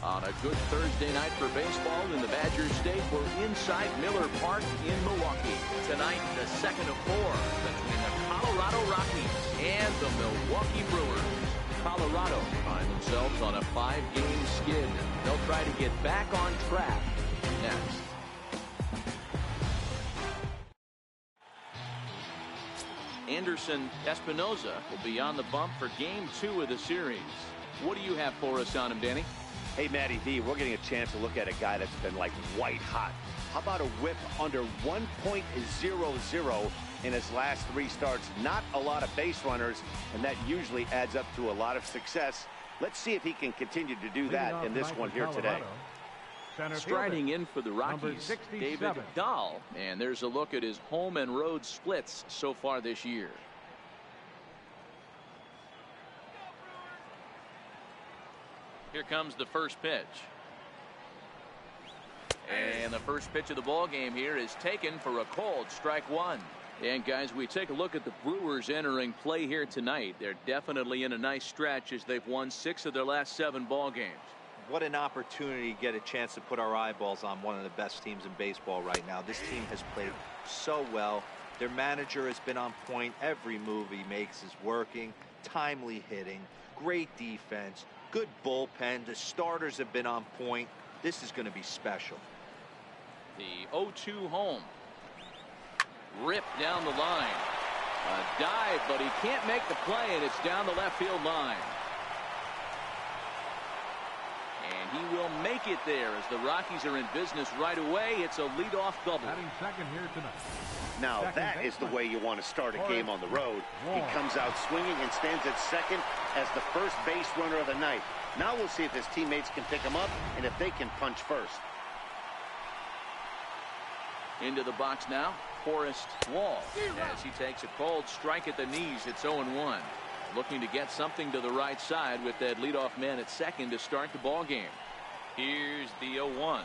On a good Thursday night for baseball in the Badger State, we're inside Miller Park in Milwaukee. Tonight, the second of four between the Colorado Rockies and the Milwaukee Brewers. Colorado find themselves on a 5-game skid. They'll try to get back on track next. Anderson Espinoza will be on the bump for Game 2 of the series. What do you have for us on him, Danny? Hey, Matty V, we're getting a chance to look at a guy that's been like white hot. How about a whip under 1.00 in his last 3 starts? Not a lot of base runners, and that usually adds up to a lot of success. Let's see if he can continue to do that in this one here today. Striding in for the Rockies, David Dahl, and there's a look at his home and road splits so far this year. Here comes the first pitch. And the first pitch of the ball game here is taken for a called strike one. And guys, we take a look at the Brewers entering play here tonight. They're definitely in a nice stretch as they've won 6 of their last 7 ball games. What an opportunity to get a chance to put our eyeballs on one of the best teams in baseball right now. This team has played so well. Their manager has been on point. Every move he makes is working. Timely hitting, great defense, good bullpen. The starters have been on point. This is going to be special. The 0-2 home. Ripped down the line. A dive, but he can't make the play, and it's down the left field line. And he will make it there as the Rockies are in business right away. It's a leadoff double. Second here tonight. Now that is the way you want to start a game on the road. He comes out swinging and stands at second as the first base runner of the night. Now we'll see if his teammates can pick him up and if they can punch first. Into the box now, Forrest Wall, as he takes a cold strike at the knees. It's 0-1. Looking to get something to the right side with that leadoff man at second to start the ball game. Here's the 0-1.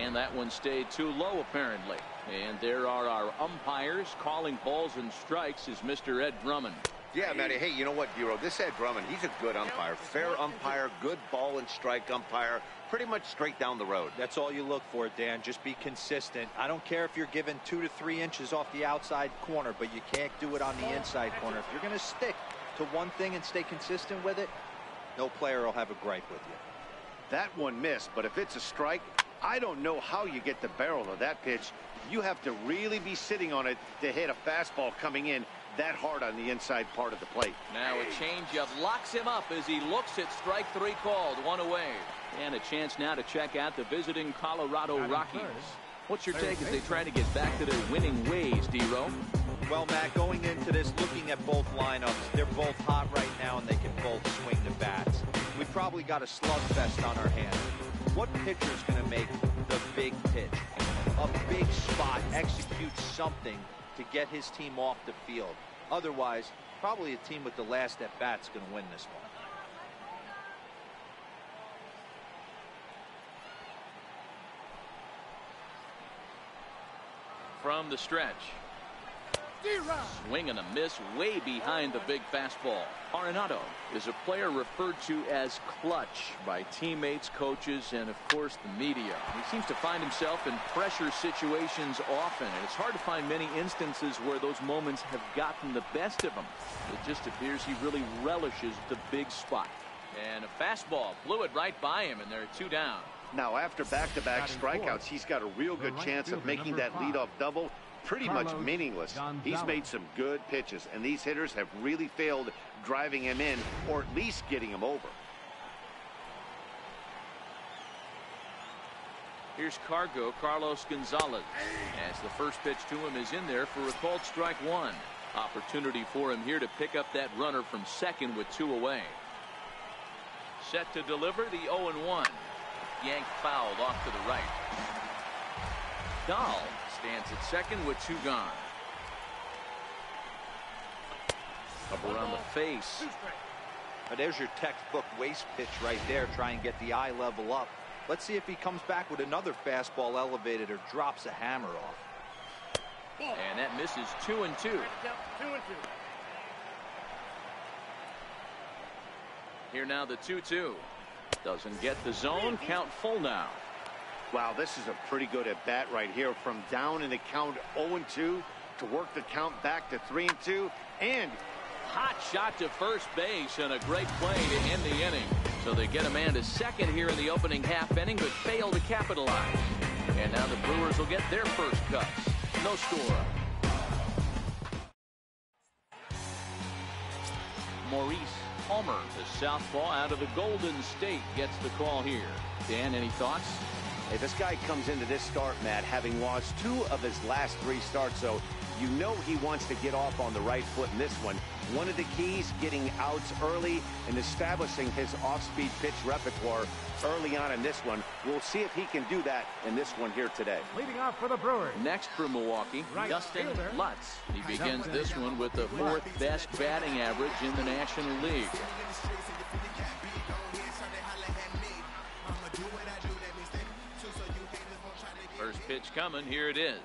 And that one stayed too low apparently. And there are our umpires calling balls and strikes is Mr. Ed Drummond. Yeah, Matty. Hey, you know what, Bureau? This Ed Drummond, he's a good umpire. Fair umpire, good ball and strike umpire. Pretty much straight down the road. That's all you look for, Dan. Just be consistent. I don't care if you're given 2 to 3 inches off the outside corner, but you can't do it on the inside corner. If you're going to stick to one thing and stay consistent with it, no player will have a gripe with you. That one missed, but if it's a strike, I don't know how you get the barrel of that pitch. You have to really be sitting on it to hit a fastball coming in that hard on the inside part of the plate. Now a changeup locks him up as he looks at strike 3 called, 1 away. And a chance now to check out the visiting Colorado Rockies. What's your take as they try to get back to their winning ways, D-Row? Well, Matt, going into this, looking at both lineups, they're both hot right now and they can both swing the bats. We've probably got a slugfest on our hands. What pitcher is going to make the big pitch? A big spot, execute something to get his team off the field. Otherwise, probably a team with the last at bat is going to win this one. From the stretch. Swing and a miss way behind the big fastball. Arenado is a player referred to as clutch by teammates, coaches, and of course the media. He seems to find himself in pressure situations often, and it's hard to find many instances where those moments have gotten the best of him. It just appears he really relishes the big spot. And a fastball blew it right by him, and there are 2 down. Now after back-to-back strikeouts, he's got a real good chance of making that leadoff double pretty much meaningless. He's made some good pitches, and these hitters have really failed driving him in or at least getting him over. Here's Carlos Gonzalez, as the first pitch to him is in there for a called strike 1. Opportunity for him here to pick up that runner from second with 2 away. Set to deliver the 0-1. Yanked fouled off to the right. Dahl stands at second with 2 gone. Up around the face. Now there's your textbook waste pitch right there. Try and get the eye level up. Let's see if he comes back with another fastball elevated or drops a hammer off. And that misses 2-2. Here now the 2-2. Doesn't get the zone. Count full now. Wow, this is a pretty good at bat right here. From down in the count 0-2 to work the count back to 3-2. And hot shot to first base and a great play to end the inning. So they get a man to second here in the opening half inning, but fail to capitalize. And now the Brewers will get their first cuts. No score. Maurice Palmer, the southpaw out of the Golden State, gets the call here. Dan, any thoughts? Hey, this guy comes into this start, Matt, having lost 2 of his last 3 starts, so you know he wants to get off on the right foot in this one. One of the keys, getting outs early and establishing his off-speed pitch repertoire early on in this one. We'll see if he can do that in this one here today. Leading off for the Brewers. Next for Milwaukee, Dustin Lutz. He begins this one with the 4th best batting average in the National League. First pitch coming. Here it is.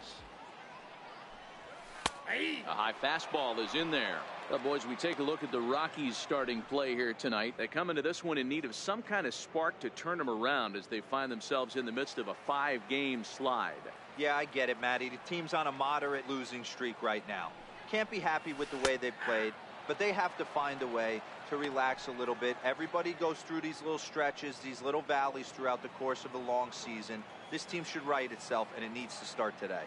A high fastball is in there. Well, boys, we take a look at the Rockies starting play here tonight. They come into this one in need of some kind of spark to turn them around as they find themselves in the midst of a 5-game slide. Yeah, I get it, Matty. The team's on a moderate losing streak right now. Can't be happy with the way they've played, but they have to find a way to relax a little bit. Everybody goes through these little stretches, these little valleys throughout the course of a long season. This team should right itself, and it needs to start today.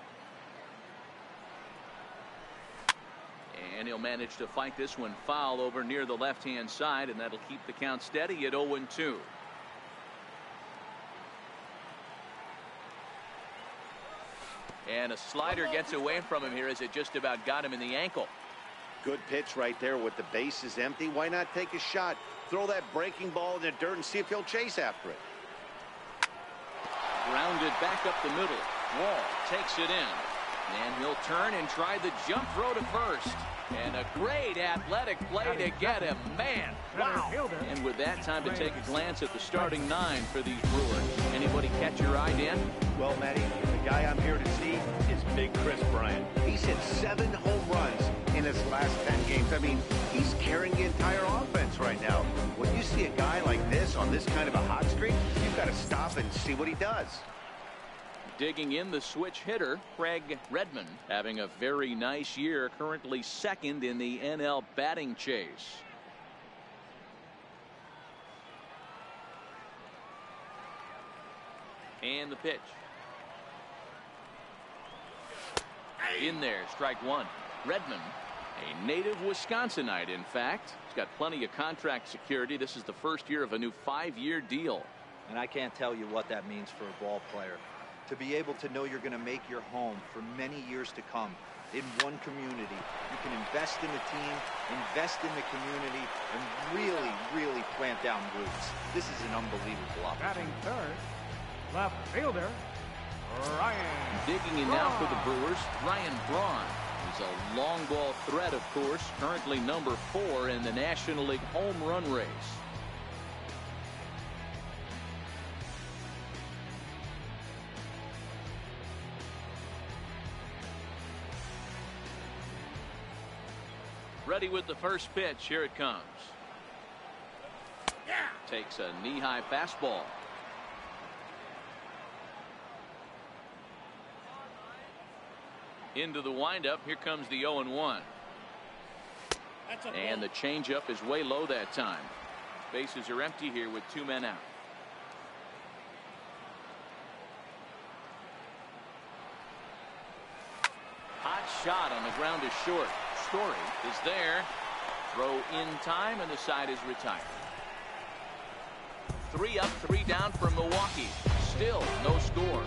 And he'll manage to fight this one foul over near the left-hand side, and that'll keep the count steady at 0-2. And a slider gets away from him here as it just about got him in the ankle. Good pitch right there with the bases empty. Why not take a shot? Throw that breaking ball in the dirt and see if he'll chase after it. Grounded back up the middle. Wall takes it in. And he'll turn and try the jump throw to first. And a great athletic play to get him. Man, wow. And with that, time to take a glance at the starting 9 for these Brewers. Anybody catch your eye, Dan? Well, Matty, the guy I'm here to see is Big Chris Bryant. He's hit 7 home runs in his last 10 games. I mean, he's carrying the entire offense right now. When you see a guy like this on this kind of a hot streak, you've got to stop and see what he does. Digging in, the switch hitter, Craig Redmond, having a very nice year, currently 2nd in the NL batting chase. And the pitch. In there, strike 1. Redmond, a native Wisconsinite, in fact. He's got plenty of contract security. This is the first year of a new 5-year deal. And I can't tell you what that means for a ball player. To be able to know you're going to make your home for many years to come in one community. You can invest in the team, invest in the community, and really, really plant down roots. This is an unbelievable opportunity. Batting third, left fielder, Ryan. Digging in now for the Brewers, Ryan Braun. He's a long ball threat, of course, currently number 4 in the National League home run race. Ready with the first pitch. Here it comes. Yeah. Takes a knee-high fastball. Into the windup. Here comes the 0-1. And the changeup is way low that time. Bases are empty here with 2 men out. Hot shot on the ground is short. Story is there. Throw in time, and the side is retired. 3 up, 3 down for Milwaukee. Still no score.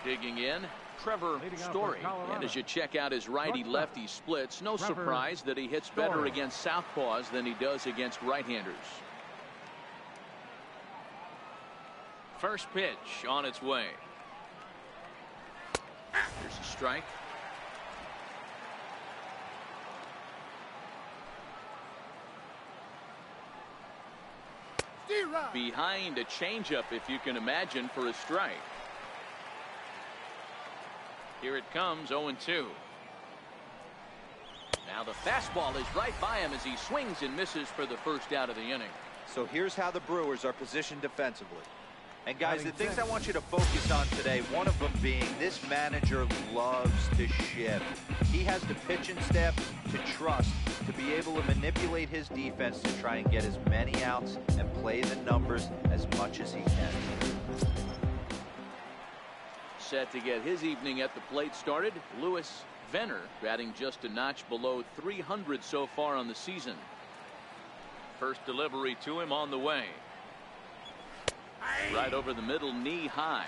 Digging in, Trevor Story. And as you check out his righty-lefty splits, no surprise that he hits better against southpaws than he does against right-handers. First pitch on its way. Here's a strike. Behind a changeup, if you can imagine, for a strike. Here it comes, 0-2. Now the fastball is right by him as he swings and misses for the first out of the inning. So here's how the Brewers are positioned defensively. And guys, the things I want you to focus on today, one of them being this manager loves to shift. He has the pitching staff to trust to be able to manipulate his defense to try and get as many outs and play the numbers as much as he can. Set to get his evening at the plate started, Lewis Venner, batting just a notch below 300 so far on the season. First delivery to him on the way. Right over the middle, knee high.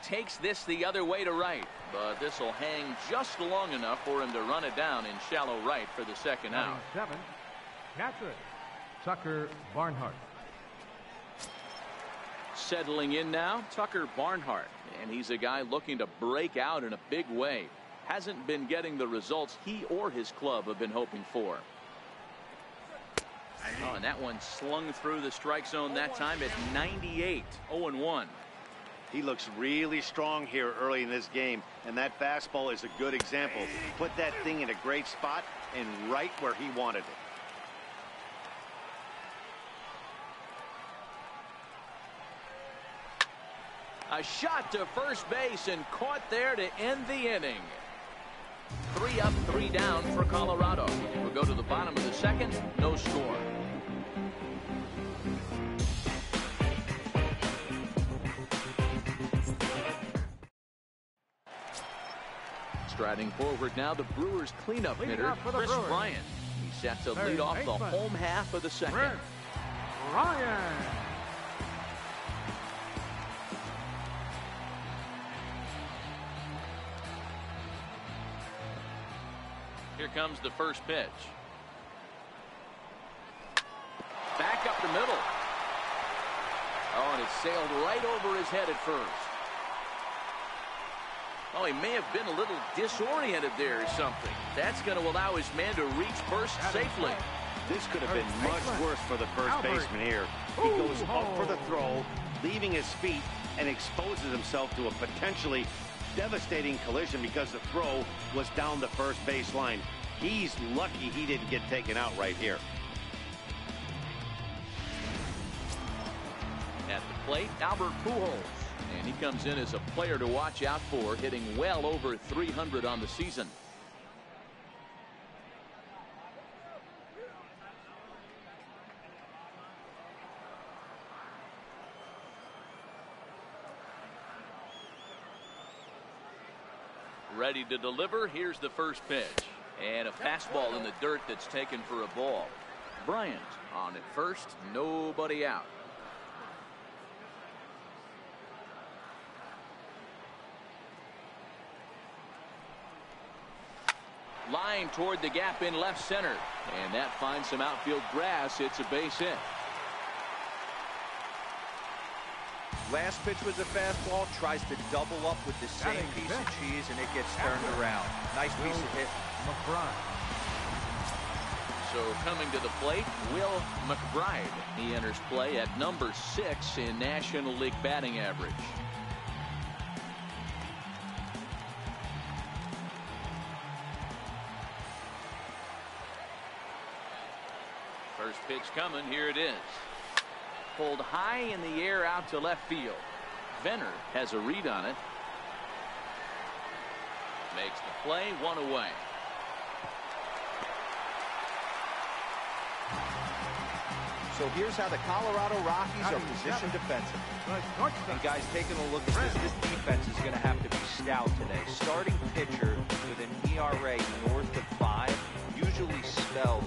Takes this the other way to right, but this will hang just long enough for him to run it down in shallow right for the second out. 7, catcher, Tucker Barnhart. Settling in now, Tucker Barnhart, and he's a guy looking to break out in a big way. Hasn't been getting the results he or his club have been hoping for. Oh, and that one slung through the strike zone that time at 98. 0-1. He looks really strong here early in this game, and that fastball is a good example. Put that thing in a great spot and right where he wanted it. A shot to first base and caught there to end the inning. 3 up, 3 down for Colorado. We'll go to the bottom of the second. No score. Striding forward now, the Brewers cleanup hitter, Chris Bryant. He's set to lead off the home half of the second. Chris Ryan. Here comes the first pitch. Back up the middle. Oh, and it sailed right over his head at first. Oh, he may have been a little disoriented there or something. That's going to allow his man to reach first safely. This could have been much worse for the first baseman here. He goes up for the throw, leaving his feet, and exposes himself to a potentially devastating collision because the throw was down the first base line. He's lucky he didn't get taken out right here. At the plate, Albert Pujols. And he comes in as a player to watch out for, hitting well over 300 on the season. Ready to deliver. Here's the first pitch. And a fastball in the dirt that's taken for a ball. Bryant on at first, nobody out. Line toward the gap in left center. And that finds some outfield grass. It's a base hit. Last pitch was a fastball, tries to double up with the same piece of cheese, and it gets turned around. Nice piece of hit. So coming to the plate, Will McBride. He enters play at number 6 in National League batting average. First pitch coming. Here it is. Pulled high in the air out to left field. Venner has a read on it. Makes the play, 1 away. So here's how the Colorado Rockies are positioned defensively. And guys, taking a look at this defense is going to have to be stout today. Starting pitcher with an ERA north of 5 usually spells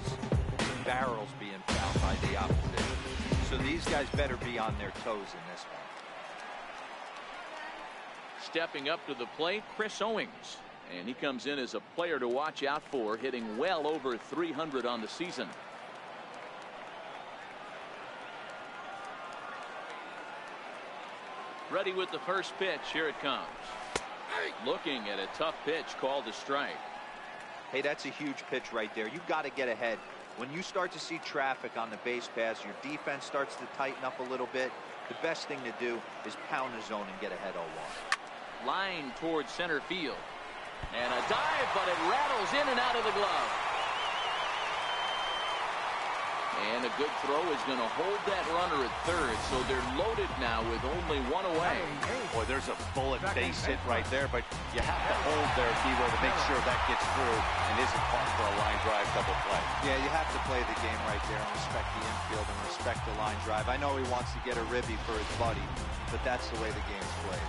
barrels being found by the opposition. So these guys better be on their toes in this one. Stepping up to the plate, Chris Owings. And he comes in as a player to watch out for, hitting well over 300 on the season. Ready with the first pitch. Here it comes. Looking at a tough pitch called a strike. Hey, that's a huge pitch right there. You've got to get ahead. When you start to see traffic on the base paths, your defense starts to tighten up a little bit. The best thing to do is pound the zone and get ahead 0-1. Line towards center field. And a dive, but it rattles in and out of the glove. And a good throw is going to hold that runner at third, so they're loaded now with only one away. Boy, there's a bullet base hit right there, but you have to hold there, Hero, to make sure that gets through and isn't caught for a line drive double play. Yeah, you have to play the game right there and respect the infield and respect the line drive. I know he wants to get a ribby for his buddy, but that's the way the game's played.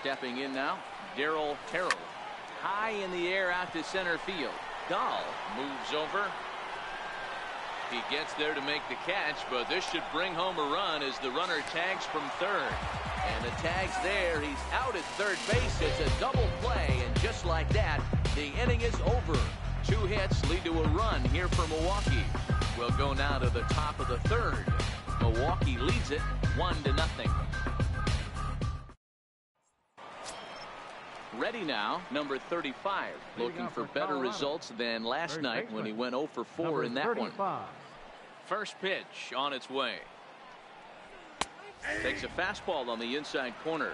Stepping in now, Darryl Terrell. High in the air out to center field. Dahl moves over. He gets there to make the catch, but this should bring home a run as the runner tags from third. And the tag's there. He's out at third base. It's a double play, and just like that, the inning is over. 2 hits lead to a run here for Milwaukee. We'll go now to the top of the third. Milwaukee leads it 1-0. Ready now, number 35, looking for better results than last night when he went 0 for 4 in that one. First pitch on its way. Takes a fastball on the inside corner.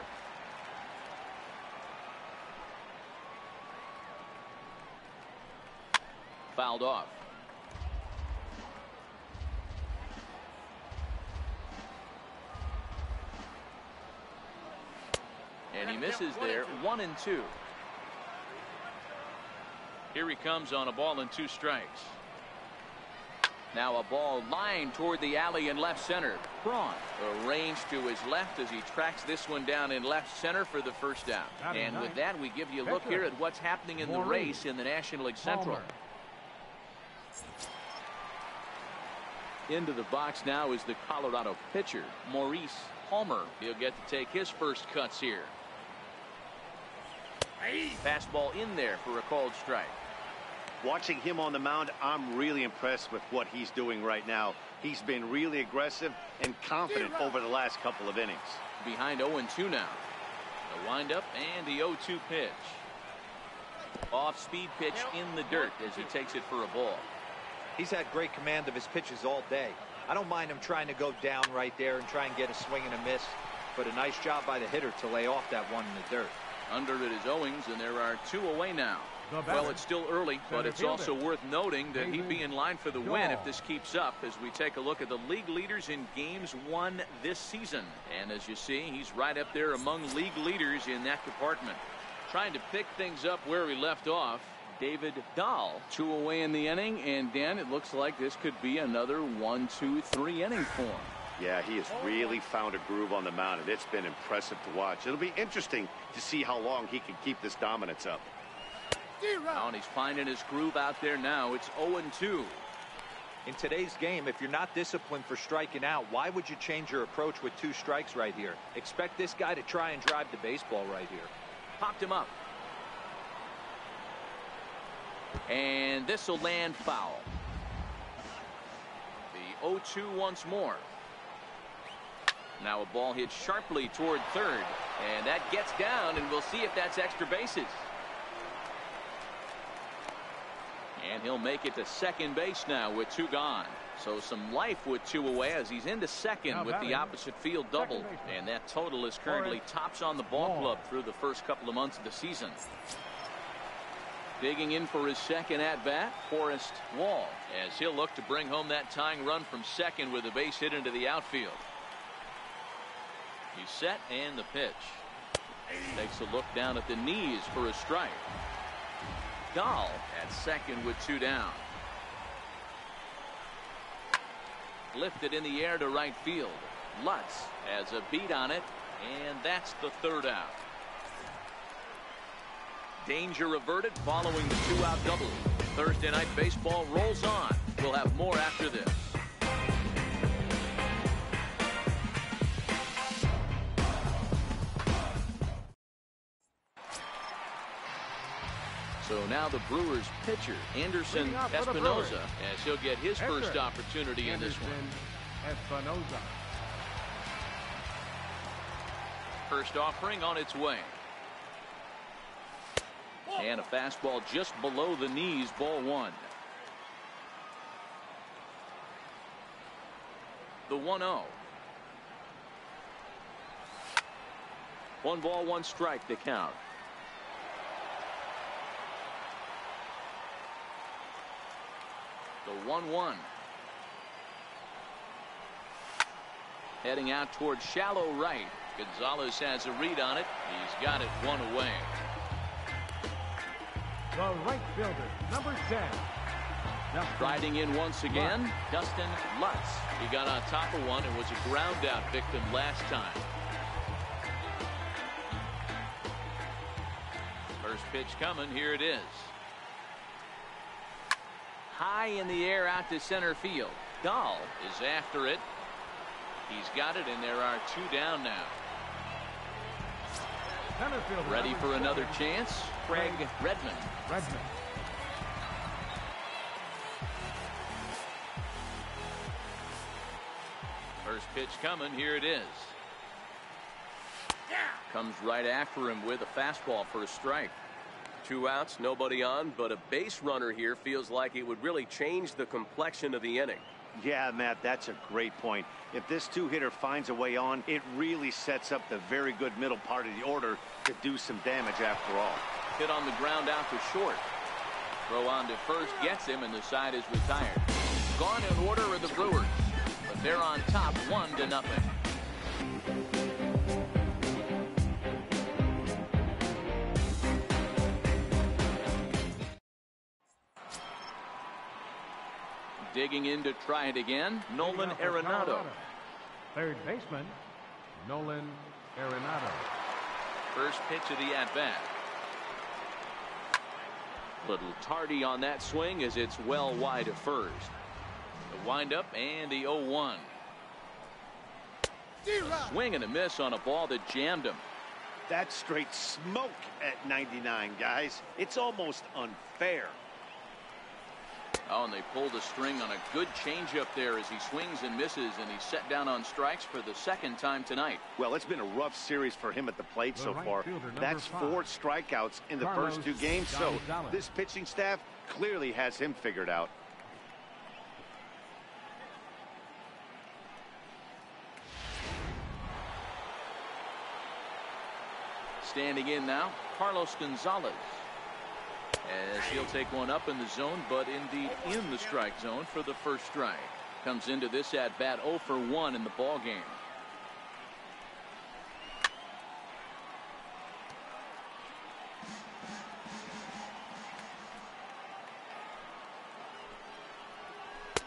Fouled off. And he misses there, 1-2. Here he comes on a ball and 2 strikes. Now a ball lined toward the alley in left center. Braun arranged to his left as he tracks this one down in left center for the first down. And with that, we give you a look here at what's happening in the race in the National League Central. Into the box now is the Colorado pitcher, Maurice Palmer. He'll get to take his first cuts here. Fastball in there for a called strike. Watching him on the mound, I'm really impressed with what he's doing right now. He's been really aggressive and confident over the last couple of innings. Behind 0-2 now. The windup and the 0-2 pitch. Off-speed pitch in the dirt as he takes it for a ball. He's had great command of his pitches all day. I don't mind him trying to go down right there and try and get a swing and a miss, but a nice job by the hitter to lay off that one in the dirt. Under it is Owings, and there are 2 away now. Well, it's still early, but it's also worth noting that he'd be in line for the win if this keeps up as we take a look at the league leaders in games won this season. And as you see, he's right up there among league leaders in that department. Trying to pick things up where he left off, David Dahl. 2 away in the inning, and Dan, it looks like this could be another 1-2-3 inning for him. Yeah, he has really found a groove on the mound, and it's been impressive to watch. It'll be interesting to see how long he can keep this dominance up. Now, and he's finding his groove out there now. It's 0-2. In today's game, if you're not disciplined for striking out, why would you change your approach with 2 strikes right here? Expect this guy to try and drive the baseball right here. Popped him up. And this will land foul. The 0-2 once more. Now a ball hit sharply toward third, and that gets down, and we'll see if that's extra bases. And he'll make it to second base now with 2 gone. So some life with 2 away as he's into second with the opposite field double. And that total is currently tops on the ball club through the first couple of months of the season. Digging in for his second at-bat, Forrest Wall, as he'll look to bring home that tying run from second with a base hit into the outfield. He's set, and the pitch. Takes a look down at the knees for a strike. Dahl at second with 2 down. Lifted in the air to right field. Lutz has a beat on it, and that's the 3rd out. Danger averted following the 2-out double. Thursday Night Baseball rolls on. We'll have more after this. So now the Brewers pitcher, Anderson Espinoza, as he'll get his first opportunity in this one. Espinoza. First offering on its way. And a fastball just below the knees, ball one. The 1-0. 1 ball, 1 strike to count. The 1-1. Heading out towards shallow right. Gonzalez has a read on it. He's got it 1 away. The right fielder, number 10. Riding in once again, Dustin Lutz. He got on top of one and was a ground out victim last time. First pitch coming. Here it is. High in the air out to center field. Dahl is after it. He's got it, and there are 2 down now. Ready for another chance. Craig Redmond. First pitch coming. Here it is. Comes right after him with a fastball for a strike. 2 outs, nobody on, but a base runner here feels like it would really change the complexion of the inning. Yeah, Matt, that's a great point. If this 2-hitter finds a way on, it really sets up the very good middle part of the order to do some damage after all. Hit on the ground out to short. Throw on to first gets him, and the side is retired. Gone in order are the Brewers, but they're on top 1-0. Digging in to try it again, Nolan Arenado. Third baseman, Nolan Arenado. First pitch of the at-bat. Little tardy on that swing as it's well wide of first. The windup and the 0-1. Swing and a miss on a ball that jammed him. That's straight smoke at 99, guys. It's almost unfair. Oh, and they pulled a string on a good changeup there as he swings and misses, and he's set down on strikes for the 2nd time tonight. Well, it's been a rough series for him at the plate so far. That's 4 strikeouts in the first 2 games, so this pitching staff clearly has him figured out. Standing in now, Carlos Gonzalez. As he'll take one up in the zone, but indeed in the strike zone for the first strike. Comes into this at bat 0 for 1 in the ball game.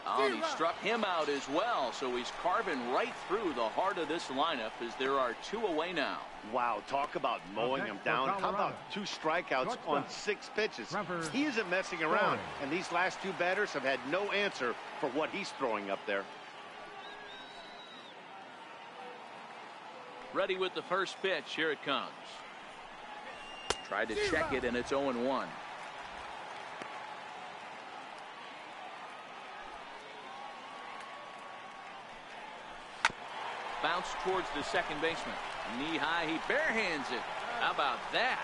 Oh, and he struck him out as well, so he's carving right through the heart of this lineup as there are 2 away now. Wow, talk about mowing him down. How about 2 strikeouts on 6 pitches? He isn't messing around, and these last 2 batters have had no answer for what he's throwing up there. Ready with the first pitch. Here it comes. Tried to check it, and it's 0-1. Bounce towards the second baseman. Knee high, he barehands it. How about that?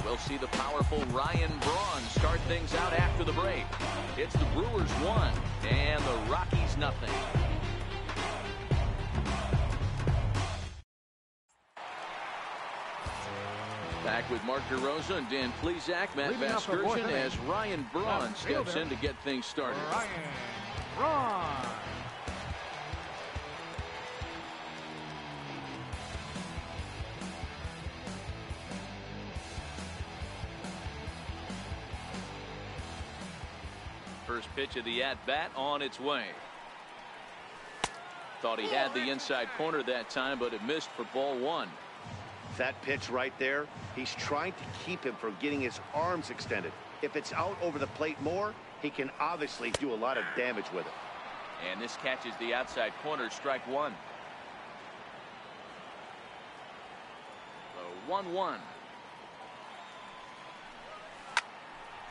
We'll see the powerful Ryan Braun start things out after the break. It's the Brewers 1 and the Rockies 0. Back with Mark DeRosa and Dan Plesac, Matt Vasgersian as Ryan Braun steps in to get things started. Ryan Braun. First pitch of the at-bat on its way. Thought he had the inside corner that time, but it missed for ball 1. That pitch right there, he's trying to keep him from getting his arms extended. If it's out over the plate more, he can obviously do a lot of damage with it. And this catches the outside corner, strike 1. The 1-1.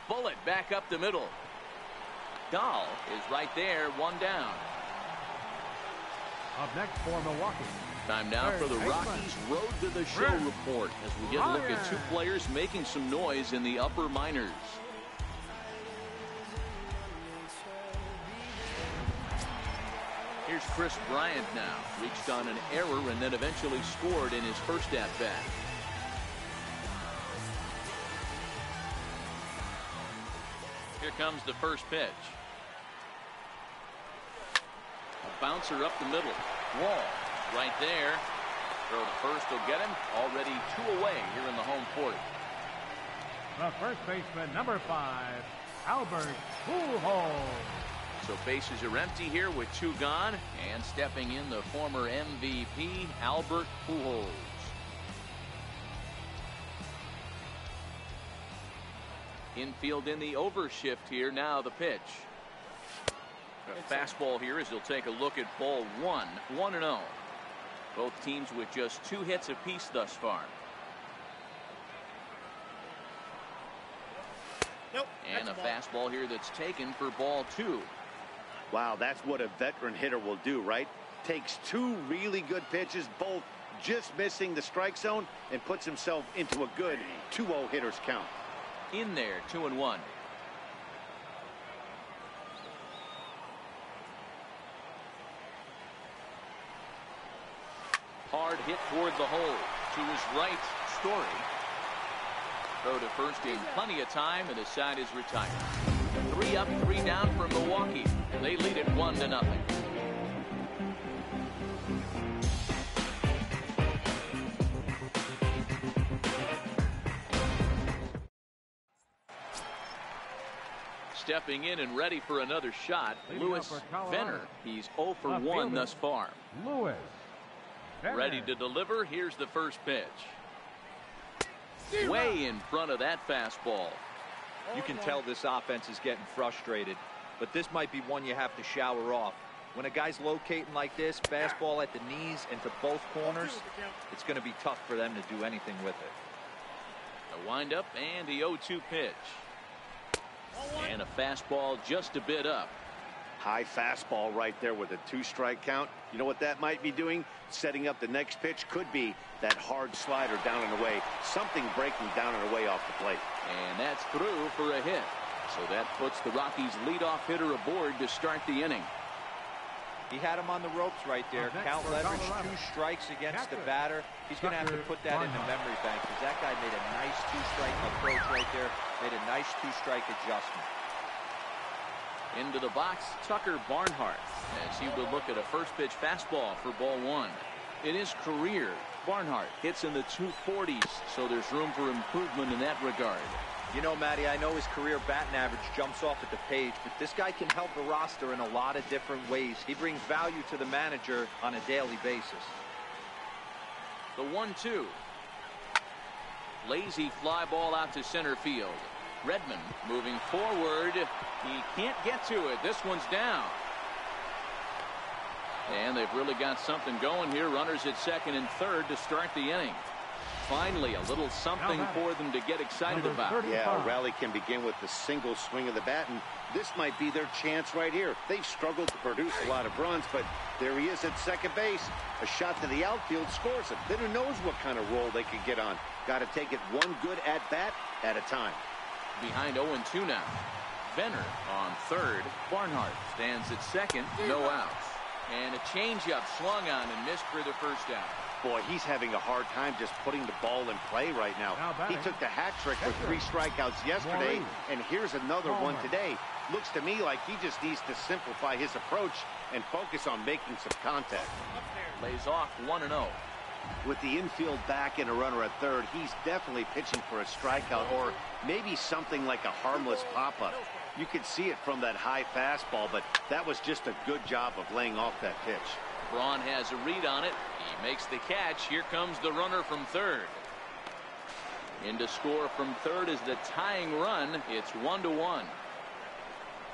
Bullet back up the middle. Dahl is right there, 1 down. Up next for Milwaukee. Time now for the Rockies Road to the Show report as we get a look at two players making some noise in the upper minors. Here's Chris Bryant now. Reached on an error and then eventually scored in his first at-bat. Here comes the first pitch. A bouncer up the middle. Wall right there. Throw to first will get him. Already 2 away here in the home fourth. The first baseman, number 5, Albert Pujols. So bases are empty here with 2 gone. And stepping in the former MVP, Albert Pujols. Infield in the overshift here. Now the pitch. A fastball here as he'll take a look at ball 1. 1-0. Both teams with just 2 hits apiece thus far. Nope. And a fastball here that's taken for ball 2. Wow, that's what a veteran hitter will do, right? Takes 2 really good pitches, both just missing the strike zone, and puts himself into a good 2-0 hitter's count. In there, 2-1. Hard hit toward the hole. To his right, Story. Throw to first in plenty of time, and the side is retired. 3 up, 3 down for Milwaukee. They lead it 1-0. Stepping in and ready for another shot, Lewis Venner. He's 0 for 1 thus far. Lewis Venner. Ready to deliver. Here's the first pitch. Way in front of that fastball. You can tell this offense is getting frustrated, but this might be one you have to shower off. When a guy's locating like this, fastball at the knees and to both corners, it's going to be tough for them to do anything with it. A windup and the 0-2 pitch. And a fastball just a bit up. High fastball right there with a 2-strike count. You know what that might be doing? Setting up the next pitch. Could be that hard slider down and away. Something breaking down and away off the plate. And that's through for a hit. So that puts the Rockies leadoff hitter aboard to start the inning. He had him on the ropes right there. Count leverage, 2 strikes against the batter. He's going to have to put that in the memory bank because that guy made a nice 2-strike approach right there. Made a nice 2-strike adjustment. Into the box, Tucker Barnhart, as he will look at a first pitch fastball for ball 1. In his career, Barnhart hits in the 240s, so there's room for improvement in that regard. You know, Matty, I know his career batting average jumps off at the page, but this guy can help the roster in a lot of different ways. He brings value to the manager on a daily basis. The 1-2. Lazy fly ball out to center field. Redmond moving forward. He can't get to it. This one's down. And they've really got something going here. Runners at second and third to start the inning. Finally, a little something for them to get excited about. Yeah, a rally can begin with the single swing of the bat, and this might be their chance right here. They've struggled to produce a lot of runs, but there he is at second base. A shot to the outfield scores it. Then who knows what kind of roll they could get on. Got to take it one good at-bat at a time. Behind 0-2 now. Venner on third. Barnhart stands at second. No outs. And a changeup swung on and missed for the first out. Boy, he's having a hard time just putting the ball in play right now. He took the hat trick with 3 strikeouts yesterday, and here's another one today. Looks to me like he just needs to simplify his approach and focus on making some contact. Lays off 1-0. With the infield back and a runner at third, he's definitely pitching for a strikeout or maybe something like a harmless pop-up. You could see it from that high fastball, but that was just a good job of laying off that pitch. Braun has a read on it. He makes the catch. Here comes the runner from third. In to score from third is the tying run. It's 1-1.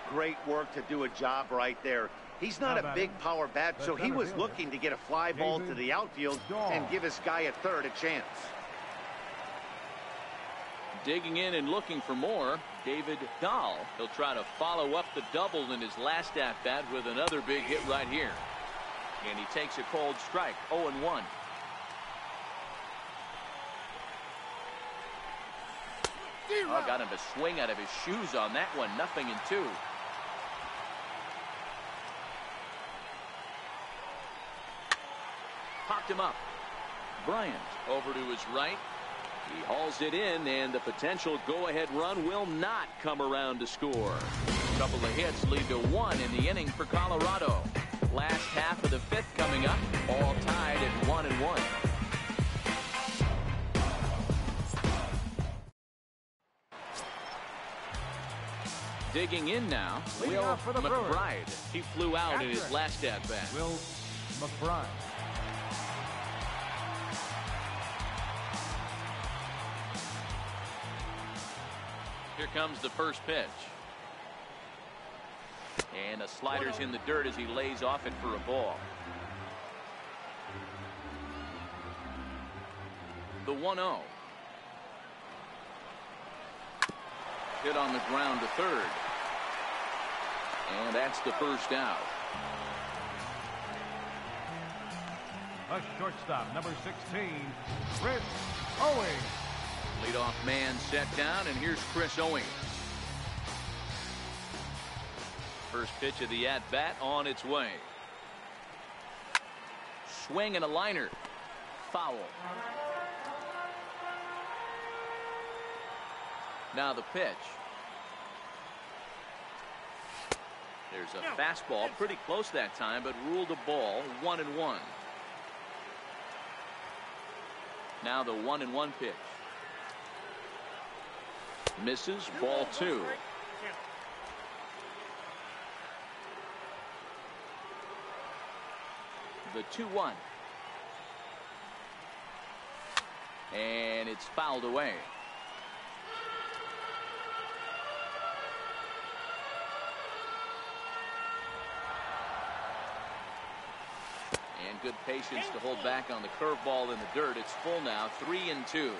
Great work to do a job right there. He's not a big power bat, so he was looking to get a fly ball to the outfield and give his guy at third a chance. Digging in and looking for more, David Dahl. He'll try to follow up the double in his last at-bat with another big hit right here. And he takes a cold strike. 0-1. Oh, got him to swing out of his shoes on that one. 0-2. Popped him up. Bryant over to his right. He hauls it in, and the potential go-ahead run will not come around to score. A couple of hits lead to 1 in the inning for Colorado. Last half of the 5th coming up, all tied at 1-1. Digging in now, Will McBride. He flew out in his last at-bat. Will McBride. Here comes the first pitch. And a slider's in the dirt as he lays off it for a ball. The 1-0. Hit on the ground to third. And that's the first out. A shortstop, number 16, Chris Owings. Leadoff man set down, and here's Chris Owings. First pitch of the at-bat on its way. Swing and a liner. Foul. Now the pitch. There's a fastball pretty close that time, but ruled a ball. 1-1. Now the 1-1 pitch. Misses. Ball 2. The 2-1. And it's fouled away. And good patience to hold back on the curveball in the dirt. It's full now. 3-2.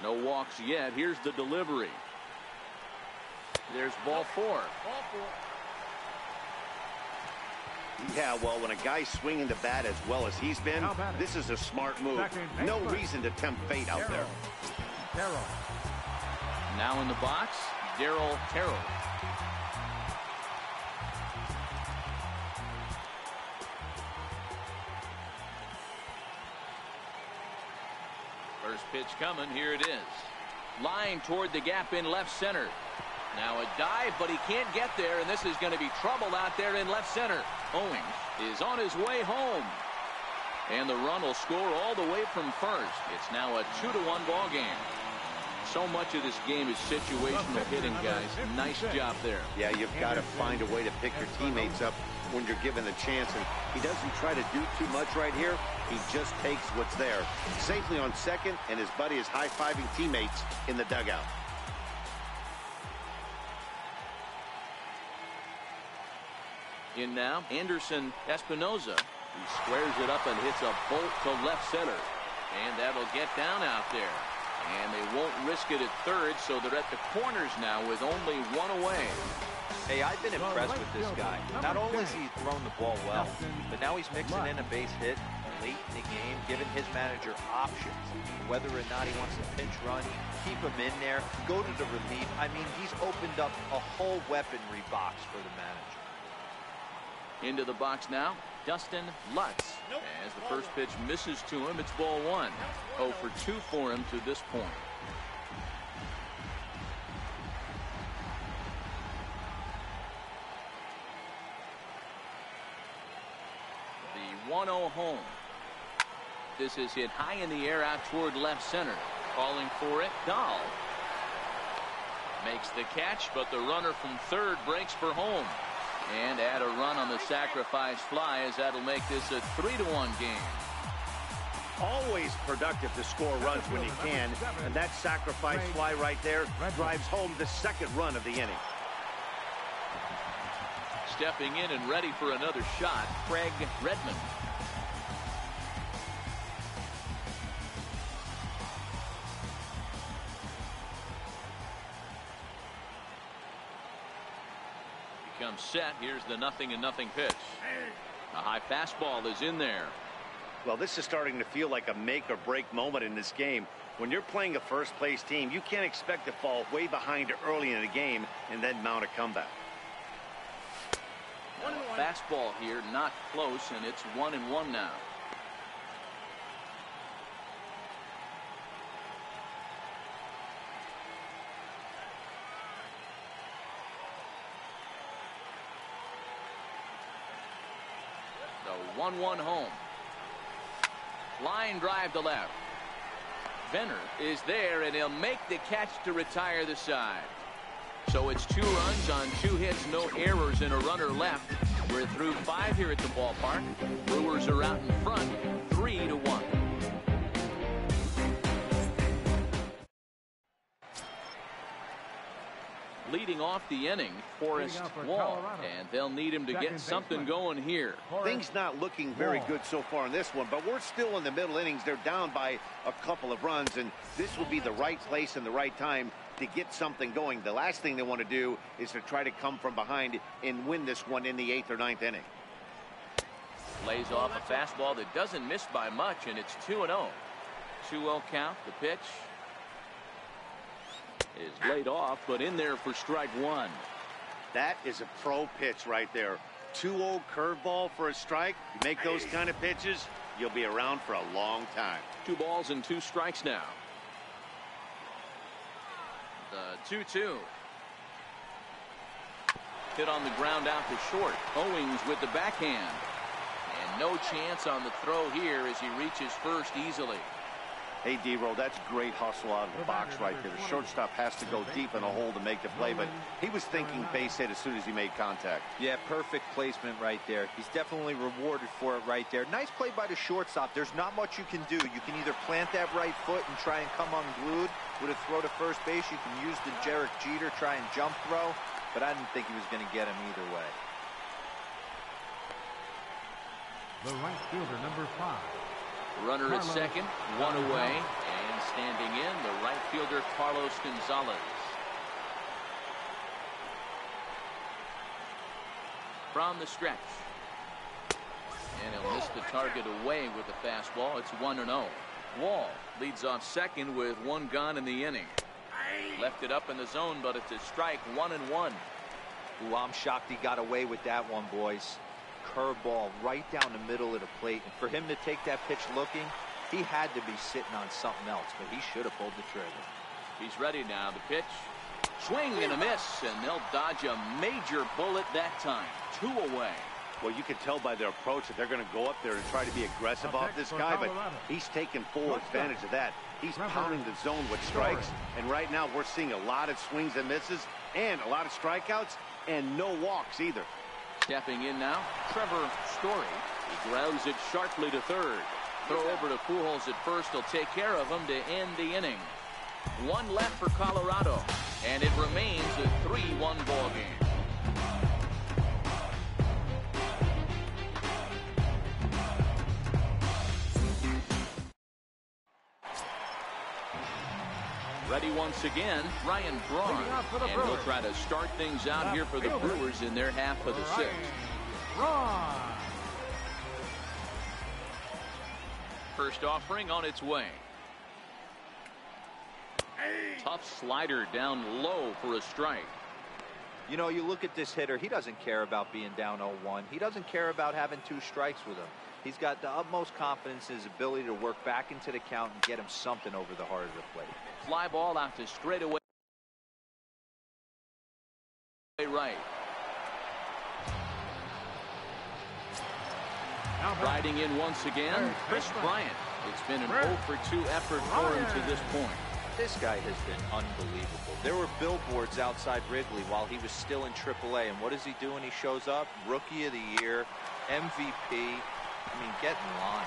No walks yet. Here's the delivery. There's ball 4. Yeah, well, when a guy's swinging the bat as well as he's been, this is a smart move. No reason to tempt fate out there. Now in the box, Darryl Terrell. First pitch coming. Here it is. Line toward the gap in left center. Now a dive, but he can't get there, and this is going to be trouble out there in left center. Owings is on his way home. And the run will score all the way from first. It's now a 2-1 ball game. So much of this game is situational hitting, guys. Nice job there. Yeah, you've got to find a way to pick your teammates up when you're given the chance, and he doesn't try to do too much right here. He just takes what's there. Safely on second, and his buddy is high-fiving teammates in the dugout. In now, Anderson Espinoza. He squares it up and hits a bolt to left center. And that'll get down out there. And they won't risk it at third, so they're at the corners now with only 1 away. Hey, I've been impressed with this guy. Not only has he thrown the ball well, but now he's mixing in a base hit late in the game, giving his manager options. Whether or not he wants to pinch run, keep him in there, go to the relief. I mean, he's opened up a whole weaponry box for the manager. Into the box now, Dustin Lutz. As the first pitch misses to him, it's ball 1. 0 for 2 for him to this point. The 1-0 home. This is hit high in the air out toward left center. Calling for it, Dahl. Makes the catch, but the runner from third breaks for home. And add a run on the sacrifice fly, as that'll make this a 3-1 game. Always productive to score runs when you can, and that sacrifice fly right there drives home the second run of the inning. Stepping in and ready for another shot, Craig Redmond. comes set. Here's the 0-0 pitch. A high fastball is in there. Well, this is starting to feel like a make or break moment in this game. When you're playing a first place team, you can't expect to fall way behind early in the game and then mount a comeback. Fastball here, not close, and it's 1-1 now. The 1-1 home. Line drive to left. Venner is there, and he'll make the catch to retire the side. So it's 2 runs on 2 hits, no errors, and a runner left. We're through 5 here at the ballpark. Brewers are out in front, 3-1. Leading off the inning, Forrest Wall, and they'll need him to get something going here. Things not looking very good so far in this one, but we're still in the middle innings. They're down by a couple of runs, and this will be the right place and the right time to get something going. The last thing they want to do is to try to come from behind and win this one in the 8th or 9th inning. Lays off a fastball that doesn't miss by much, and it's 2-0. 2-0 count. The pitch is laid off, but in there for strike 1. That is a pro pitch right there. 2-0 curveball for a strike. You make those kind of pitches, you'll be around for a long time. 2 balls and 2 strikes now. The 2-2. Hit on the ground out to short. Owings with the backhand. And no chance on the throw here as he reaches first easily. Hey, D-Roll, that's great hustle out of the box right there. The shortstop has to go deep in a hole to make the play, but he was thinking base hit as soon as he made contact. Yeah, perfect placement right there. He's definitely rewarded for it right there. Nice play by the shortstop. There's not much you can do. You can either plant that right foot and try and come unglued with a throw to first base. You can use the Derek Jeter, try and jump throw, but I didn't think he was going to get him either way. The right fielder, number 5. Runner at second, 1 away, and standing in, the right fielder Carlos Gonzalez. From the stretch. And he'll miss the target away with the fastball. It's 1-0. Wall leads off second with 1 gone in the inning. Left it up in the zone, but it's a strike, 1-1. Ooh, I'm shocked he got away with that one, boys. Curveball right down the middle of the plate, and for him to take that pitch looking, he had to be sitting on something else, but he should have pulled the trigger. He's ready now. The pitch, swing and a miss, and they'll dodge a major bullet that time. 2 away. Well, you can tell by their approach that they're going to go up there and try to be aggressive off this guy, but he's taking full advantage of that. He's pounding the zone with strikes, and right now we're seeing a lot of swings and misses and a lot of strikeouts and no walks either. Stepping in now, Trevor Story. He grounds it sharply to third. Throw over to Pujols at first. He'll take care of him to end the inning. 1 left for Colorado, and it remains a 3-1 ball game. Ready once again, Ryan Braun, and he'll try to start things out here for the Brewers in their half of the 6th. First offering on its way. Tough slider down low for a strike. You know, you look at this hitter, he doesn't care about being down 0-1. He doesn't care about having 2 strikes with him. He's got the utmost confidence in his ability to work back into the count and get him something over the heart of the plate. Fly ball out to straightaway right. Riding in once again, Chris Bryant. It's been an 0-for-2 effort for him to this point. This guy has been unbelievable. There were billboards outside Wrigley while he was still in AAA, and what does he do when he shows up? Rookie of the Year, MVP. I mean, get in line.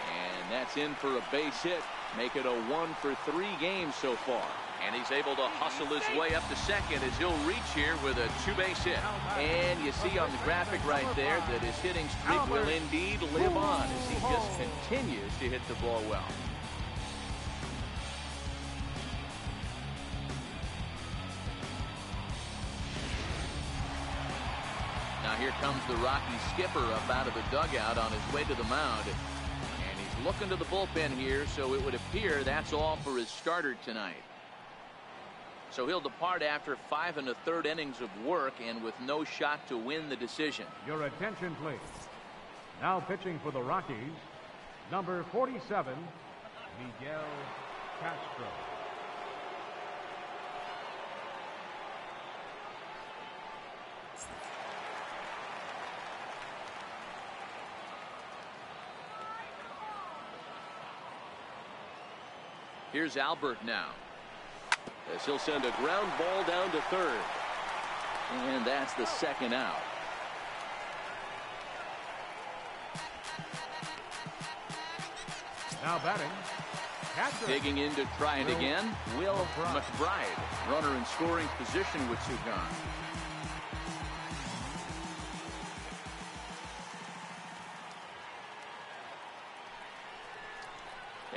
And that's in for a base hit. Make it a 1-for-3 game so far. And he's able to hustle his way up to second as he'll reach here with a 2-base hit. And you see on the graphic right there that his hitting streak will indeed live on as he just continues to hit the ball well. Now here comes the Rockies skipper up out of the dugout on his way to the mound. And he's looking to the bullpen here, so it would appear that's all for his starter tonight. So he'll depart after 5 1/3 innings of work and with no shot to win the decision. Your attention, please. Now pitching for the Rockies, number 47, Miguel Castro. Here's Albert now, as he'll send a ground ball down to third. And that's the second out. Now batting, catcher. Digging in to try it again, Will McBride. Runner in scoring position with 2 gone.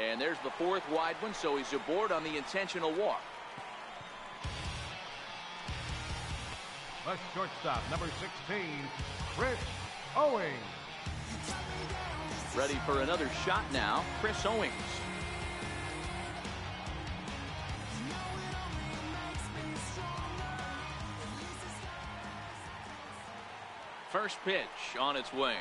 And there's the 4th wide one, so he's aboard on the intentional walk. The shortstop, number 16, Chris Owings. Ready for another shot now, Chris Owings. First pitch on its way.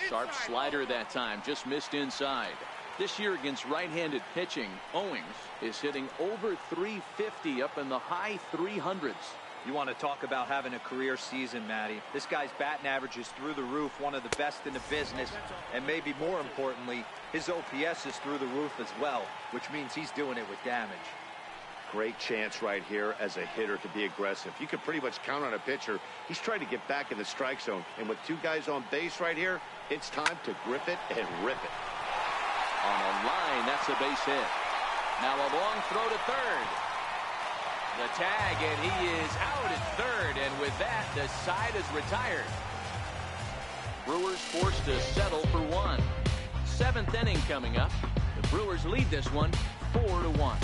Sharp slider that time, just missed inside. This year against right-handed pitching, Owings is hitting over 350 up in the high 300s. You want to talk about having a career season, Matty. This guy's batting average is through the roof, one of the best in the business, and maybe more importantly, his OPS is through the roof as well, which means he's doing it with damage. Great chance right here as a hitter to be aggressive. You can pretty much count on a pitcher. He's trying to get back in the strike zone, and with 2 guys on base right here, it's time to grip it and rip it. On a line, that's a base hit. Now a long throw to third. The tag, and he is out at third, and with that, the side is retired. Brewers forced to settle for 1. 7th inning coming up. The Brewers lead this one 4-1.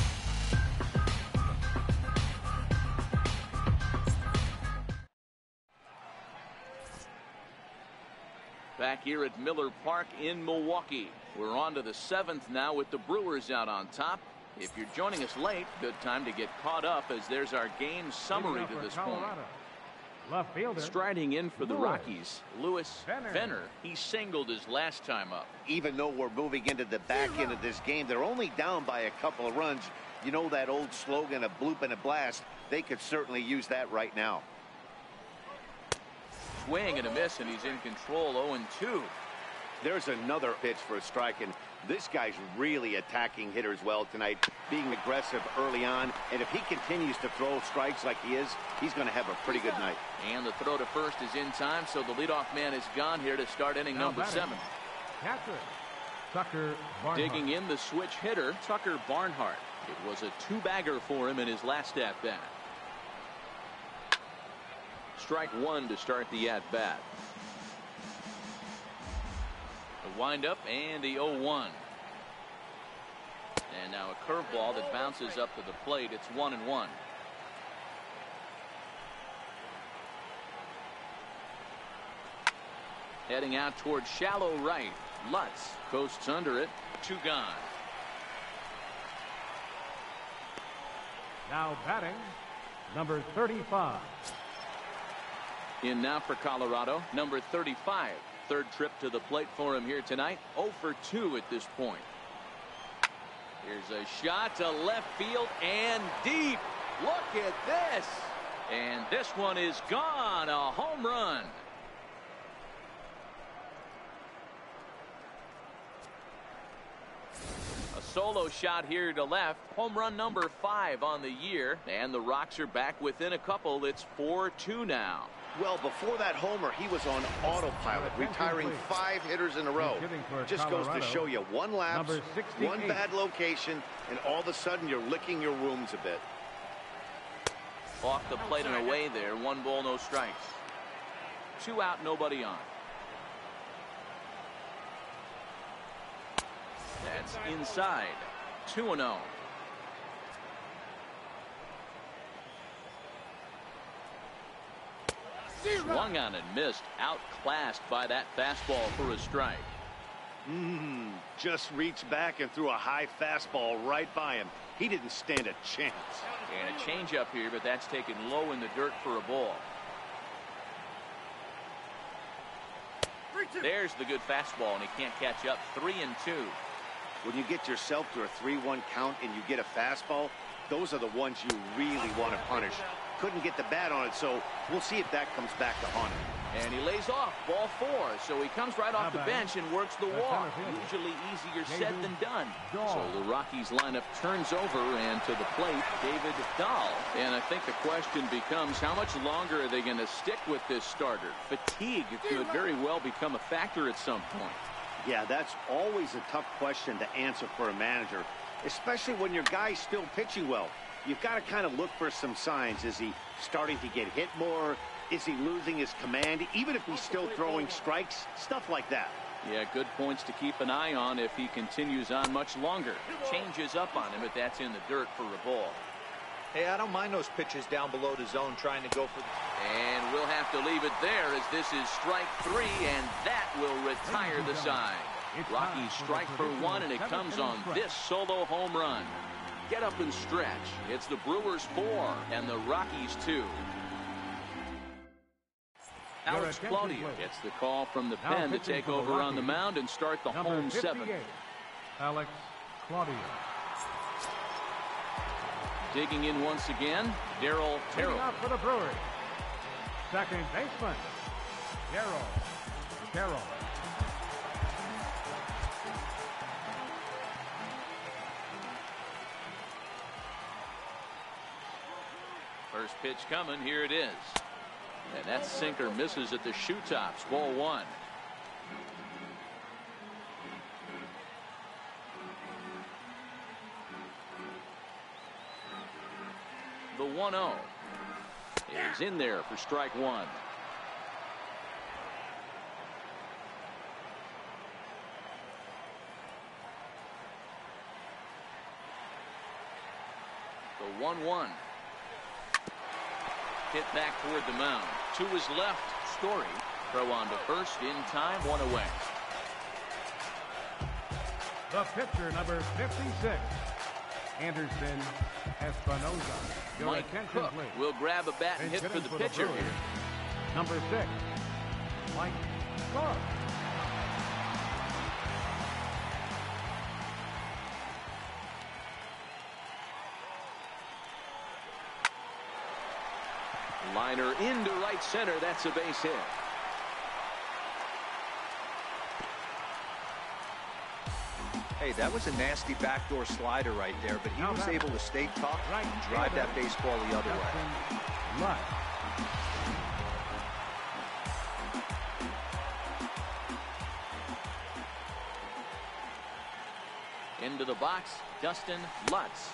Back here at Miller Park in Milwaukee. We're on to the 7th now with the Brewers out on top. If you're joining us late, good time to get caught up as there's our game summary to this point. Left fielder. Striding in for the Rockies, Lewis Venner. He singled his last time up. Even though we're moving into the back end of this game, they're only down by a couple of runs. You know that old slogan, a bloop and a blast? They could certainly use that right now. Swing and a miss, and he's in control. 0-2. There's another pitch for a strike, and this guy's really attacking hitters well tonight, being aggressive early on, and if he continues to throw strikes like he is, he's going to have a pretty good night. And the throw to first is in time, so the leadoff man is gone here to start inning number 7. Catcher, Tucker Barnhart. Digging in the switch hitter, Tucker Barnhart. It was a 2-bagger for him in his last at-bat. Strike 1 to start the at-bat. The windup and the 0-1. And now a curveball that bounces up to the plate. It's 1-1. Heading out towards shallow right. Lutz coasts under it. 2 gone. Now batting, number 35. In now for Colorado, number 35. 3rd trip to the plate for him here tonight. 0 for 2 at this point. Here's a shot to left field and deep. Look at this. And this one is gone. A home run. A solo shot here to left. Home run number 5 on the year. And the Rocks are back within a couple. It's 4-2 now. Well, before that homer, he was on autopilot, retiring 5 hitters in a row. Just goes to show you one lapse, one bad location, and all of a sudden you're licking your wounds a bit. Off the plate and away there. 1 ball, no strikes. 2 out, nobody on. That's inside. 2-0. Swung on and missed. Outclassed by that fastball for a strike. Just reached back and threw a high fastball right by him. He didn't stand a chance. And a changeup here, but that's taken low in the dirt for a ball. There's the good fastball, and he can't catch up. 3-2. When you get yourself to a 3-1 count and you get a fastball, those are the ones you really want to punish. Couldn't get the bat on it, so we'll see if that comes back to haunt him. And he lays off, ball 4, so he comes right off the bench and works the walk. Usually easier said than done. So the Rockies lineup turns over, and to the plate, David Dahl. And I think the question becomes, how much longer are they going to stick with this starter? Fatigue could very well become a factor at some point. Yeah, that's always a tough question to answer for a manager, especially when your guy's still pitching well. You've got to kind of look for some signs. Is he starting to get hit more? Is he losing his command? Even if he's still throwing strikes, stuff like that. Yeah, good points to keep an eye on if he continues on much longer. Changes up on him, but that's in the dirt for a ball. Hey, I don't mind those pitches down below the zone trying to go for And we'll have to leave it there as this is strike 3, and that will retire the side. Rockies strike for 1, and it comes on this solo home run. Get up and stretch. It's the Brewers 4 and the Rockies 2. Alex Claudio gets the call from the pen to take over on the mound and start the home 7th. Alex Claudio. Digging in once again, Darryl Terrell. Up for the Brewers. Second baseman, Darryl Terrell. First pitch coming. Here it is. And that sinker misses at the shoe tops. Ball 1. The 1-0 is in there for strike 1. The 1-1. Hit back toward the mound. To his left, Story. Throw on to first in time, 1 away. The pitcher, number 56, Anderson Espinoza. Your Mike attention, Cook please. will grab a bat and hit for the pitcher here. Number 6, Mike Cook. Liner into right center. That's a base hit. Hey, that was a nasty backdoor slider right there, but he was able to stay tough and drive that baseball the other way. Into the box, Dustin Lutz.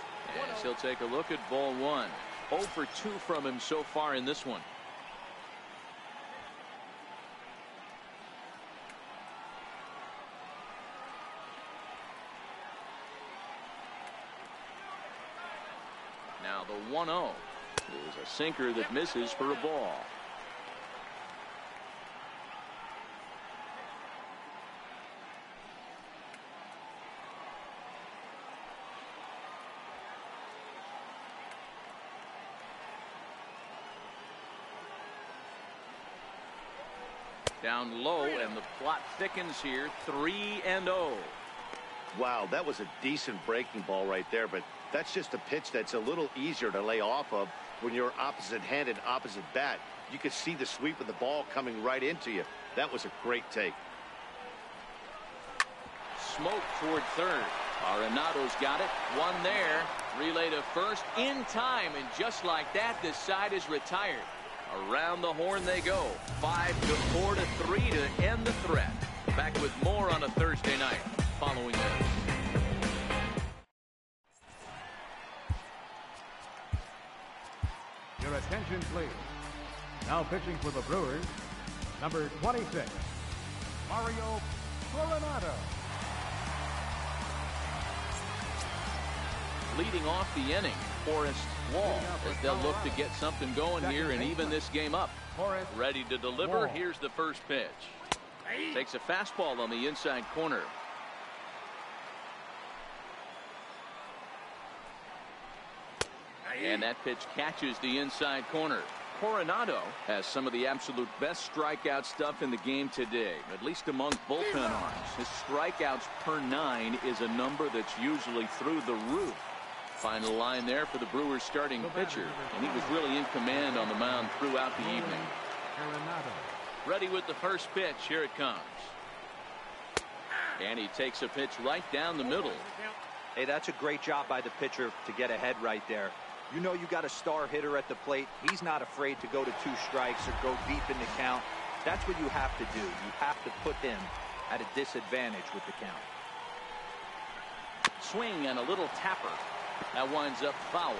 As he'll take a look at ball 1. 0 for 2 from him so far in this one. Now the 1-0 is a sinker that misses for a ball. Down low, and the plot thickens here. 3-0. Wow, that was a decent breaking ball right there, but that's just a pitch that's a little easier to lay off of when you're opposite-handed, opposite bat. You could see the sweep of the ball coming right into you. That was a great take. Smoke toward third. Arenado's got it. 1 there. Relay to first in time, and just like that, this side is retired. Around the horn they go. 5-4 to 3 to end the threat. Back with more on a Thursday night following this. Your attention, please. Now pitching for the Brewers, number 26, Mario Coronado. Leading off the inning, Forest Wall as they'll look to get something going here and even this game up. Ready to deliver. Here's the first pitch. Takes a fastball on the inside corner. And that pitch catches the inside corner. Coronado has some of the absolute best strikeout stuff in the game today, at least among bullpen arms. His strikeouts per 9 is a number that's usually through the roof. Final line there for the Brewers starting pitcher, and he was really in command on the mound throughout the evening. Ready with the first pitch. Here it comes. And he takes a pitch right down the middle. Hey, that's a great job by the pitcher to get ahead right there. You know you got a star hitter at the plate. He's not afraid to go to 2 strikes or go deep in the count. That's what you have to do. You have to put him at a disadvantage with the count. Swing and a little tapper. That winds up foul.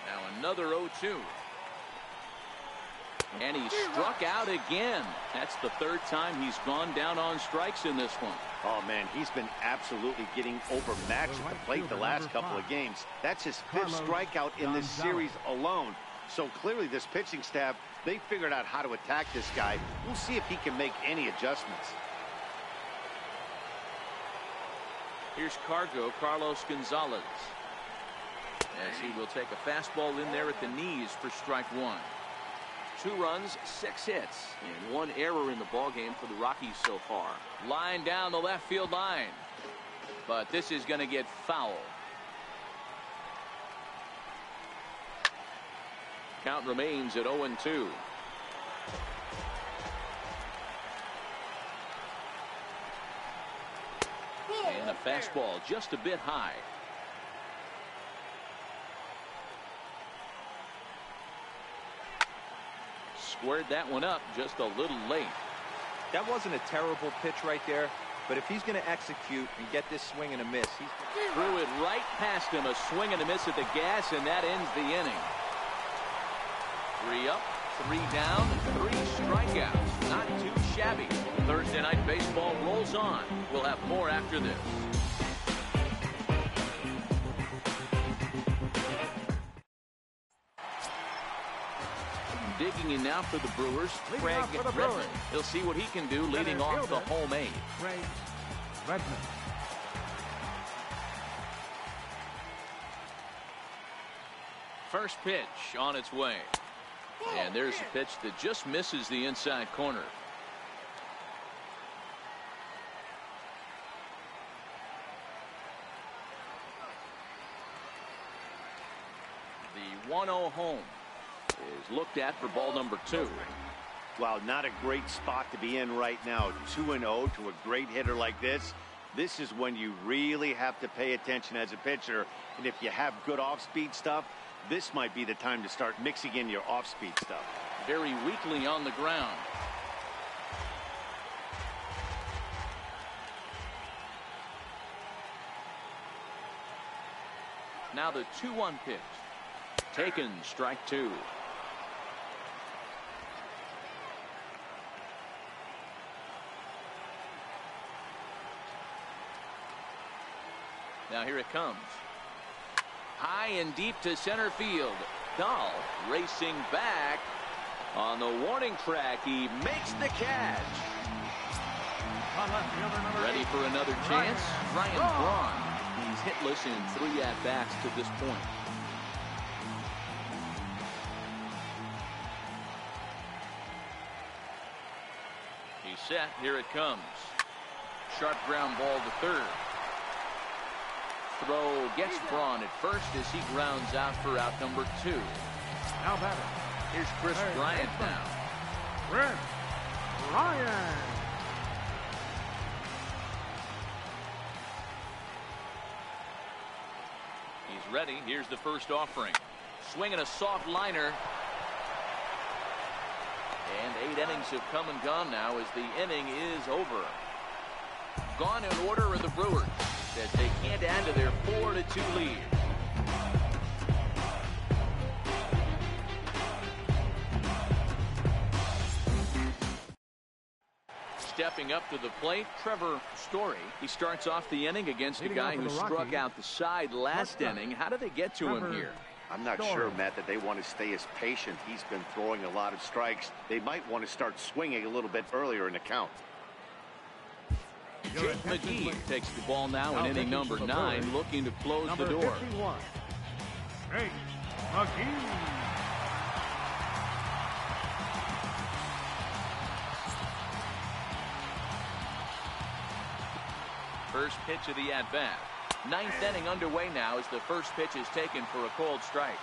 Now another 0-2. And he struck out again. That's the 3rd time he's gone down on strikes in this one. Oh, man, he's been absolutely getting overmatched at the plate the last couple of games. That's his 5th strikeout in this series alone. So clearly this pitching staff, they figured out how to attack this guy. We'll see if he can make any adjustments. Here's Carlos Gonzalez, as he will take a fastball in there at the knees for strike 1. 2 runs, 6 hits, and 1 error in the ballgame for the Rockies so far. Line down the left field line, but this is going to get foul. Count remains at 0-2. And a fastball just a bit high. Squared that one up just a little late. That wasn't a terrible pitch right there, but if he's going to execute and get this swing and a miss, he threw it right past him. A swing and a miss at the gas, and that ends the inning. 3 up, 3 down, 3 strikeouts. Not too shabby. Thursday Night Baseball rolls on. We'll have more after this. Digging in now for the Brewers, Craig Redmond. He'll see what he can do leading off the home 8. Craig Redmond. First pitch on its way. And there's a pitch that just misses the inside corner. The 1-0 home is looked at for ball number 2. Well, not a great spot to be in right now. 2-0 to a great hitter like this. This is when you really have to pay attention as a pitcher. And if you have good off-speed stuff, this might be the time to start mixing in your off-speed stuff. Very weakly on the ground. Now the 2-1 pitch. Taken, strike 2. Now here it comes. High and deep to center field. Dahl racing back on the warning track. He makes the catch. Ready for another chance? Ryan Braun. He's hitless in 3 at-bats to this point. He's set. Here it comes. Sharp ground ball to third. Throw gets Braun at first as he grounds out for out number 2. Now batting. Here's Chris Bryant now. Chris Bryant. He's ready. Here's the first offering. Swinging a soft liner. And 8 innings have come and gone now as the inning is over. Gone in order are the Brewers as they can't add to their 4-2 lead. Stepping up to the plate, Trevor Story. He starts off the inning against a guy who struck out the side last inning. How do they get to him here? I'm not sure, Matt, that they want to stay as patient. He's been throwing a lot of strikes. They might want to start swinging a little bit earlier in the count. Jake McGee takes the ball now in inning number 9, looking to close the door. 51. Jake McGee. First pitch of the at-bat. 9th inning underway now as the first pitch is taken for a cold strike.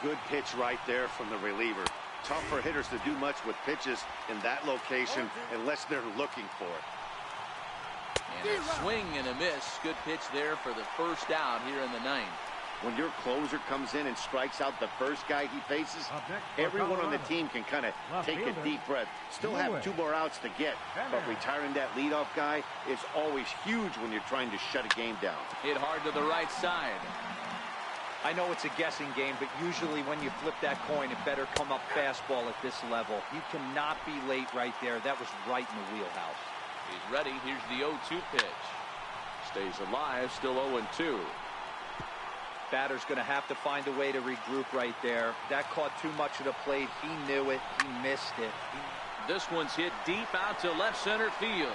Good pitch right there from the reliever. Tough for hitters to do much with pitches in that location unless they're looking for it. And a swing and a miss. Good pitch there for the first out here in the 9th. When your closer comes in and strikes out the first guy he faces, everyone on the team can kind of take a deep breath. Still have 2 more outs to get, but retiring that leadoff guy is always huge when you're trying to shut a game down. Hit hard to the right side. I know it's a guessing game, but usually when you flip that coin, it better come up fastball at this level. You cannot be late right there. That was right in the wheelhouse. He's ready. Here's the 0-2 pitch. Stays alive, still 0-2. Batter's going to have to find a way to regroup right there. That caught too much of the plate. He knew it. He missed it. This one's hit deep out to left center field.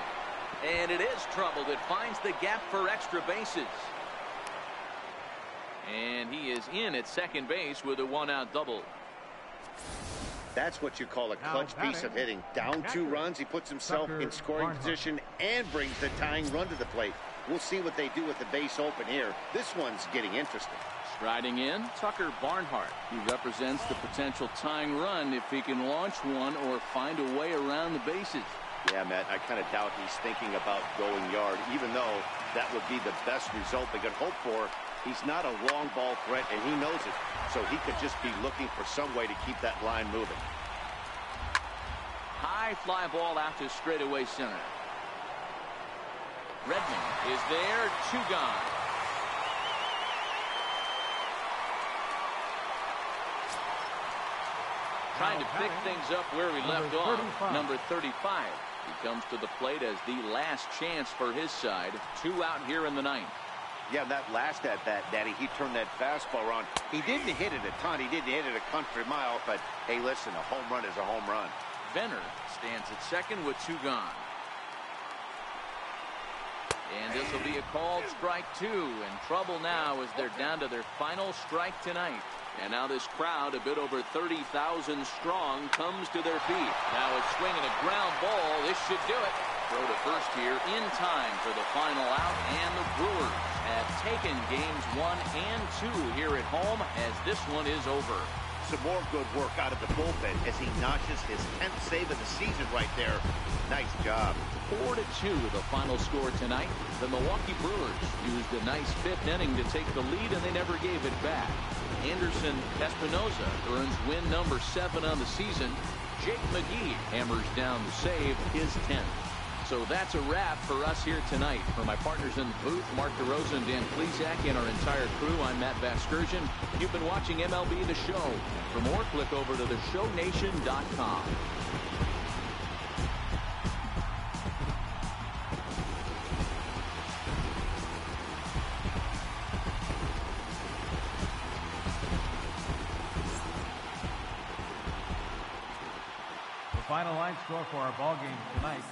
And it is troubled. It finds the gap for extra bases. And he is in at second base with a 1-out double. That's what you call a clutch piece of hitting. Down 2 runs, he puts himself in scoring position and brings the tying run to the plate. We'll see what they do with the base open here. This one's getting interesting. Striding in, Tucker Barnhart. He represents the potential tying run if he can launch one or find a way around the bases. Yeah, Matt, I kind of doubt he's thinking about going yard, even though that would be the best result they could hope for. He's not a long ball threat, and he knows it. So he could just be looking for some way to keep that line moving. High fly ball out to straightaway center. Redmond is there, 2 gone. Trying to pick things up where we left off. Number 35. He comes to the plate as the last chance for his side. 2 out here in the 9th. Yeah, that last at-bat, Daddy, he turned that fastball on. He didn't hit it a ton. He didn't hit it a country mile, but, hey, listen, a home run is a home run. Venner stands at second with 2 gone. And this will be a called strike 2. In trouble now as they're down to their final strike tonight. And now this crowd, a bit over 30,000 strong, comes to their feet. Now it's swinging a ground ball. This should do it. Throw to first here in time for the final out. And the Brewers have taken games 1 and 2 here at home as this one is over. Some more good work out of the bullpen as he notches his 10th save of the season right there. Nice job. 4-2 the final score tonight. The Milwaukee Brewers used a nice 5th inning to take the lead, and they never gave it back. Anderson Espinoza earns win number 7 on the season. Jake McGee hammers down the save, his 10th. So that's a wrap for us here tonight. For my partners in the booth, Mark DeRosa and Dan Plesac, and our entire crew, I'm Matt Vasgersian. You've been watching MLB The Show. For more, click over to theshownation.com. The final line score for our ball game tonight.